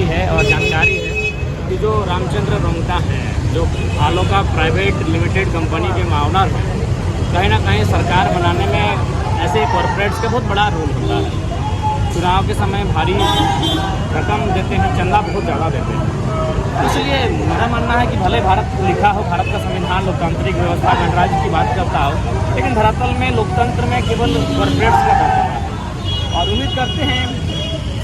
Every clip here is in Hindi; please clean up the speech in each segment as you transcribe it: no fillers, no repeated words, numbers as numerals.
है और जानकारी है कि जो रामचंद्र रोंगटा हैं, जो आलोका प्राइवेट लिमिटेड कंपनी के मावनर हैं, कहीं ना कहीं सरकार बनाने में ऐसे कॉरपोरेट्स का बहुत बड़ा रोल होता है। चुनाव के समय भारी रकम देते हैं, चंदा बहुत ज़्यादा देते हैं। इसलिए मेरा मानना है कि भले भारत लिखा हो, भारत का संविधान लोकतांत्रिक व्यवस्था गणराज्य की बात करता हो, लेकिन धरातल में लोकतंत्र में केवल कॉरपोरेट्स का दर्जा है। और उम्मीद करते हैं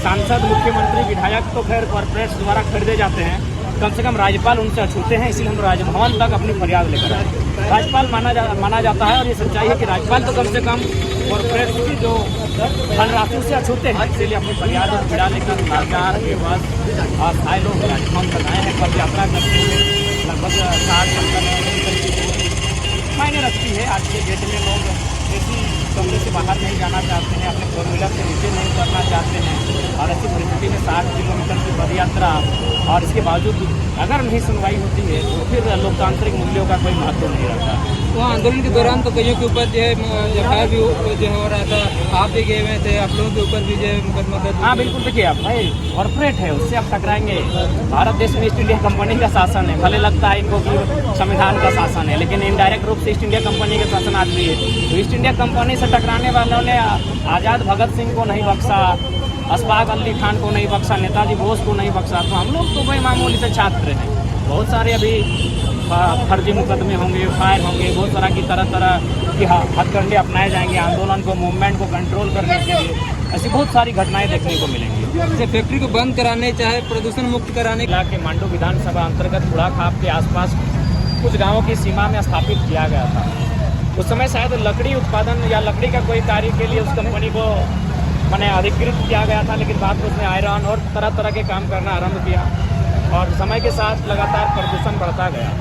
सांसद, मुख्यमंत्री, विधायक तो खैर कॉरपोरेट्स द्वारा खरीदे जाते हैं, कम से कम राज्यपाल उनसे अछूते हैं। इसीलिए हम राजभवन तक अपनी फरियाद लेकर आए। राज्यपाल माना जाता है और ये सच्चाई है कि राज्यपाल तो कम से कम कॉरपोरेट्स की जो धनराशि से अछूते हैं। इसीलिए अपनी फरियाद और पीड़ा लेकर लाचार बेबस अस्थायी लोग राजभवन तक आए हैं। पद यात्रा करते हुए लगभग 60-70 मायने रखती है। आज के डेट में लोग ऐसी कमरे से बाहर नहीं जाना चाहते हैं, अपने 4 व्हीलर से नीचे नहीं उतरना चाहते हैं। और ऐसी परिस्थिति में 60 किलोमीटर की पद यात्रा और इसके बावजूद अगर नहीं सुनवाई होती है तो फिर लोकतांत्रिक मूल्यों का कोई महत्व नहीं रहता। वहाँ आंदोलन के दौरान तो कईयों के ऊपर जो है एफआईआर भी जो हो रहा था, आप भी गए हुए थे, आप लोगों के ऊपर भी जो है मुकदमा दर्ज। हाँ बिल्कुल, देखिए अब भाई कॉर्पोरेट है, उससे आप टकराएंगे। भारत देश में ईस्ट इंडिया कंपनी का शासन है। भले लगता है इनको कि संविधान का शासन है, लेकिन इनडायरेक्ट रूप से ईस्ट इंडिया कंपनी का शासन आज भी है। तो ईस्ट इंडिया कंपनी से टकराने वालों ने आज़ाद भगत सिंह को नहीं बख्शा, अशफाक अली खान को नहीं बख्शा, नेताजी बोस को नहीं बख्शा। तो हम लोग तो भाई मामूली से छात्र हैं। बहुत सारे अभी फर्जी मुकदमे होंगे, फायर होंगे, बहुत तरह की तरह की हथकंडे अपनाए जाएंगे आंदोलन को, मूवमेंट को कंट्रोल करने के लिए। ऐसी बहुत सारी घटनाएं देखने को मिलेंगी। जैसे फैक्ट्री को बंद कराने, चाहे प्रदूषण मुक्त कराने के मांडू विधानसभा अंतर्गत बुढ़ाखाप के आसपास कुछ गाँवों की सीमा में स्थापित किया गया था। उस समय शायद लकड़ी उत्पादन या लकड़ी का कोई कार्य के लिए उस कंपनी को मैंने अधिकृत किया गया था, लेकिन बाद में उसने आयरन और तरह के काम करना आरंभ किया और समय के साथ लगातार प्रदूषण बढ़ता गया।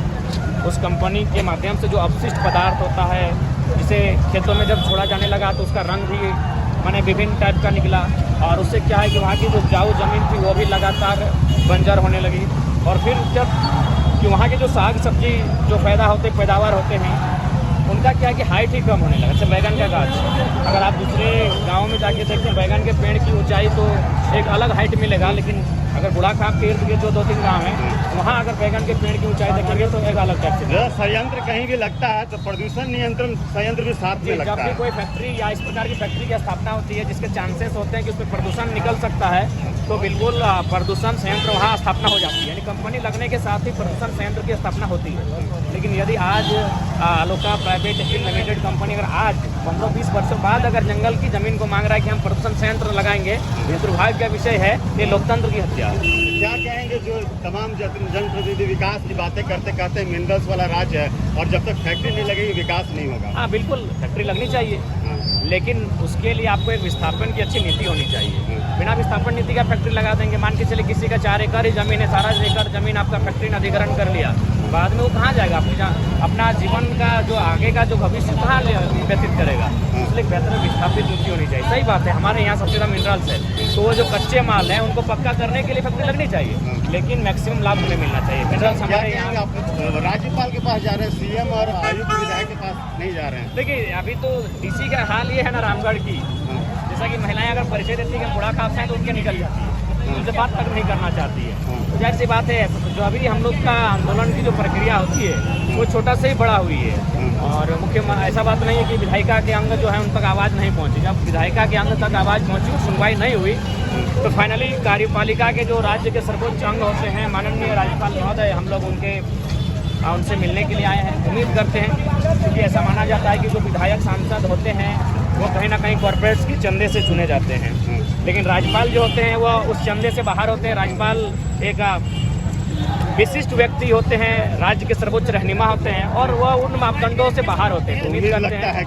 उस कंपनी के माध्यम से जो अपशिष्ट पदार्थ होता है, जिसे खेतों में जब छोड़ा जाने लगा तो उसका रंग भी मैंने विभिन्न टाइप का निकला। और उससे क्या है कि वहाँ की जो उपजाऊ ज़मीन थी वो भी लगातार बंजर होने लगी। और फिर जब कि वहाँ के जो साग सब्जी जो पैदावार होते हैं, उनका क्या है कि हाइट ही कम होने लगा। जैसे बैगन का गाछ, अगर आप दूसरे गाँव में जाके देखें बैगन के पेड़ की ऊंचाई तो एक अलग हाइट मिलेगा, लेकिन अगर बुढ़ाखाप के इर्द गिर्द जो 2-3 गाँव हैं, वहाँ अगर बैगन के पेड़ की ऊंचाई देखेंगे तो एक अलग टाइप से संयंत्र कहीं भी लगता है तो प्रदूषण नियंत्रण संयंत्र भी साथ में लगता है। जब भी कोई फैक्ट्री या इस प्रकार की फैक्ट्री की स्थापना होती है जिसके चांसेस होते हैं कि उसमें प्रदूषण निकल सकता है, तो बिल्कुल प्रदूषण संयंत्र वहाँ स्थापना हो जाती है। यानी कंपनी लगने के साथ ही प्रदूषण संयंत्र की स्थापना होती है। लेकिन यदि आज आलोका प्राइवेट लिमिटेड कंपनी अगर आज 15-20 वर्षों बाद अगर जंगल की जमीन को मांग रहा है कि हम प्रदूषण संयंत्र लगाएंगे, ये दुर्भाग्य का विषय है। ये लोकतंत्र की हत्या है। क्या कहेंगे जो तमाम जनप्रतिनिधि विकास की बातें करते मिनरल्स वाला राज्य है और जब तक फैक्ट्री नहीं लगेगी विकास नहीं होगा? हाँ बिल्कुल, फैक्ट्री लगनी चाहिए, लेकिन उसके लिए आपको एक विस्थापन की अच्छी नीति होनी चाहिए। बिना विस्थापन नीति का फैक्ट्री लगा देंगे, मान के चले किसी का 4 एकड़ ही जमीन है, सारा एकड़ जमीन आपका फैक्ट्री ने अधिग्रहण कर लिया, बाद में वो कहाँ जाएगा? अपना जीवन का जो आगे का जो भविष्य कहाँ व्यतीत करेगा? इसलिए बेहतर विस्थापित नीति होनी चाहिए। सही बात है, हमारे यहाँ सबसे ज़्यादा मिनरल्स है, तो वो जो कच्चे माल हैं उनको पक्का करने के लिए फैक्ट्री लगनी चाहिए, लेकिन मैक्सिमम लाभ हमें मिलना चाहिए। मिनरल्स हमारे यहाँ राज्यपाल के पास जा रहे हैं, सीएम और आयुक्त विधायक के पास नहीं जा रहे हैं। देखिए अभी तो डीसी का हाल ये है ना रामगढ़ की, जैसा कि महिलाएं अगर परिचय देती है बुढ़ाखाप से तो उनके निकल जाती है, उनसे बात तक नहीं करना चाहती है। तो जाहिर सी बात है, जो अभी हम लोग का आंदोलन की जो प्रक्रिया होती है वो छोटा से ही बड़ा हुई है। और मुख्य ऐसा बात नहीं है कि विधायिका के अंग जो है उन तक आवाज़ नहीं पहुंची। जब विधायिका के अंग तक आवाज़ पहुंची, सुनवाई नहीं हुई, तो फाइनली कार्यपालिका के जो राज्य के सर्वोच्च अंग होते हैं, माननीय राज्यपाल महोदय, हम लोग उनसे मिलने के लिए आए हैं। उम्मीद करते हैं, क्योंकि ऐसा माना जाता है कि जो विधायक सांसद होते हैं वो कहीं ना कहीं कॉर्पोरेट्स के चंदे से चुने जाते हैं, लेकिन राज्यपाल जो होते हैं वो उस चंदे से बाहर होते हैं। राज्यपाल एक विशिष्ट व्यक्ति होते हैं, राज्य के सर्वोच्च रहनुमा होते हैं और वह उन मापदंडों से बाहर होते हैं। उम्मीद करते हैं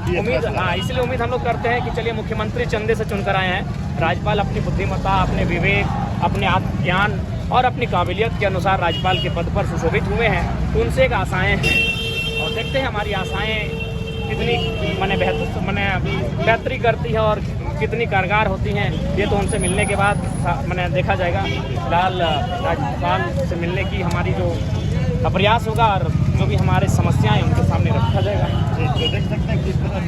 इसलिए उम्मीद हम लोग करते हैं कि चलिए मुख्यमंत्री चंदे से चुनकर आए हैं। राज्यपाल अपनी बुद्धिमत्ता, अपने विवेक, अपने आत्मज्ञान और अपनी काबिलियत के अनुसार राज्यपाल के पद पर सुशोभित हुए हैं, तो उनसे एक आशाएँ हैं और देखते हैं हमारी आशाएँ कितनी बेहतरी करती है और कितनी कारगर होती हैं, ये तो उनसे मिलने के बाद देखा जाएगा। फिलहाल राज्यपाल से मिलने की हमारी जो प्रयास होगा और जो भी हमारी समस्याएं उनके सामने रखा जाएगा। तो देख सकते हैं किस तरह